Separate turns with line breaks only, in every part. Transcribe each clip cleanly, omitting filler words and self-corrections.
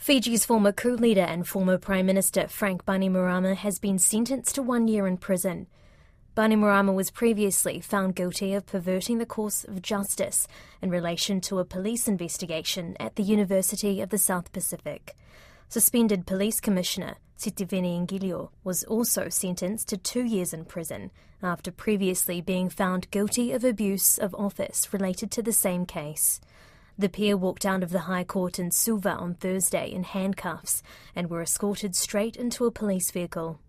Fiji's former coup leader and former Prime Minister Frank Bainimarama has been sentenced to 1 year in prison. Bainimarama was previously found guilty of perverting the course of justice in relation to a police investigation at the University of the South Pacific. Suspended Police Commissioner Sitiveni was also sentenced to 2 years in prison after previously being found guilty of abuse of office related to the same case. The pair walked out of the High Court in Suva on Thursday in handcuffs and were escorted straight into a police vehicle.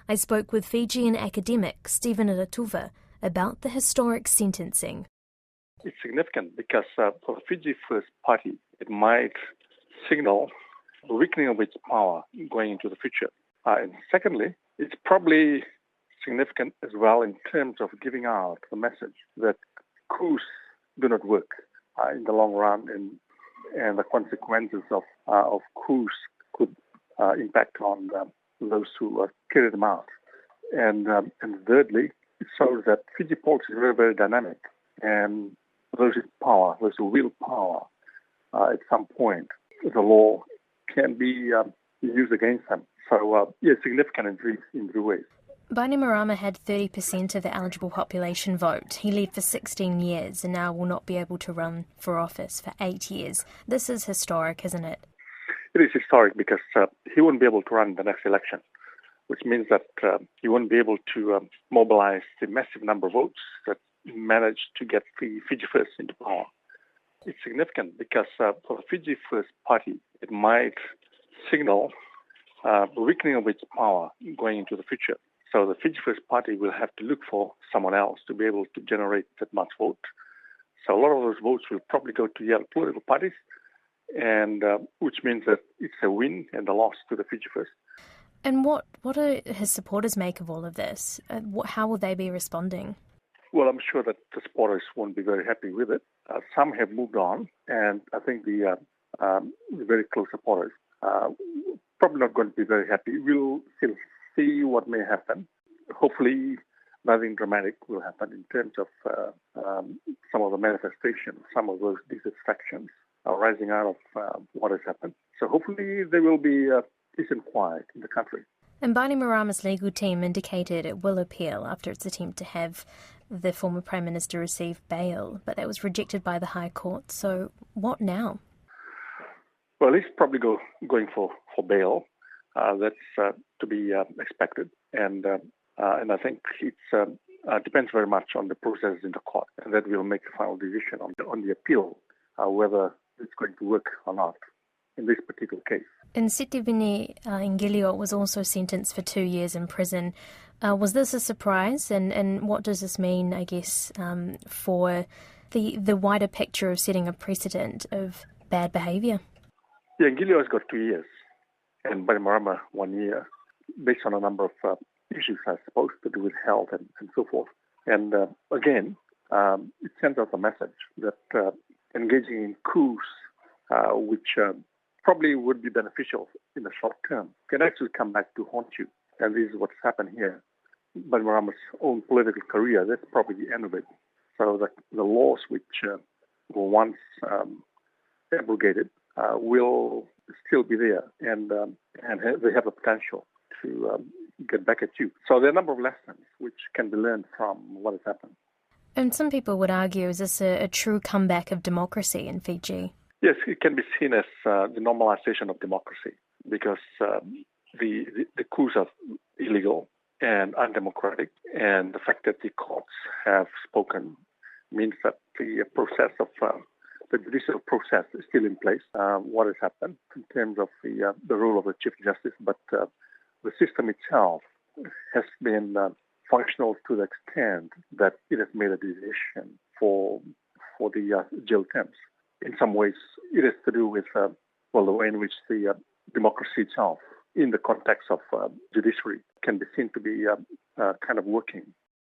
I spoke with Fijian academic Stephen Ratuva about the historic sentencing.
It's significant because for the Fiji First Party, it might signal the weakening of its power going into the future. And secondly, it's probably significant as well in terms of giving out the message that coups do not work in the long run, and the consequences of coups could impact on those who carry them out. And thirdly, it shows that Fiji politics is very, very dynamic, and those with power, those who wield power, at some point, the law can be used against them. So, significant in three ways.
Bainimarama had 30% of the eligible population vote. He led for 16 years and now will not be able to run for office for 8 years. This is historic, isn't it?
It is historic because he won't be able to run the next election, which means that he won't be able to mobilize the massive number of votes that managed to get the Fiji First into power. It's significant because for the Fiji First Party, it might signal the weakening of its power going into the future. So the Fiji First Party will have to look for someone else to be able to generate that much vote. So a lot of those votes will probably go to the other political parties, and which means that it's a win and a loss to the Fiji First.
And what do his supporters make of all of this? How will they be responding?
Well, I'm sure that the supporters won't be very happy with it. Some have moved on, and I think the very close supporters probably not going to be very happy. We'll still see what may happen. Hopefully, nothing dramatic will happen in terms of some of the manifestations, some of those dissatisfactions arising out of what has happened. So hopefully there will be peace and quiet in the country.
And Bainimarama's legal team indicated it will appeal after its attempt to have the former Prime Minister receive bail, but that was rejected by the High Court. So what now?
Well, he's probably going for bail. That's to be expected, and I think it depends very much on the process in the court, and that will make the final decision on the appeal, whether it's going to work or not in this particular case.
And Sitiveni was also sentenced for 2 years in prison. Was this a surprise, and what does this mean, I guess, for the wider picture of setting a precedent of bad behaviour?
Yeah, Ngilio has got 2 years, and Bainimarama 1 year, based on a number of issues, I suppose, to do with health and so forth. And again, it sends out a message that engaging in coups, which probably would be beneficial in the short term, can actually come back to haunt you. And this is what's happened here. Bainimarama's own political career, that's probably the end of it. So the laws which were once abrogated will still be there, and they have the potential to get back at you. So there are a number of lessons which can be learned from what has happened.
And some people would argue, is this a true comeback of democracy in Fiji?
Yes, it can be seen as the normalization of democracy, because the coups are illegal and undemocratic, and the fact that the courts have spoken means that the process of the judicial process is still in place. What has happened in terms of the role of the Chief Justice, but the system itself has been functional to the extent that it has made a decision for the jail terms. In some ways, it has to do with the way in which the democracy itself, in the context of judiciary, can be seen to be kind of working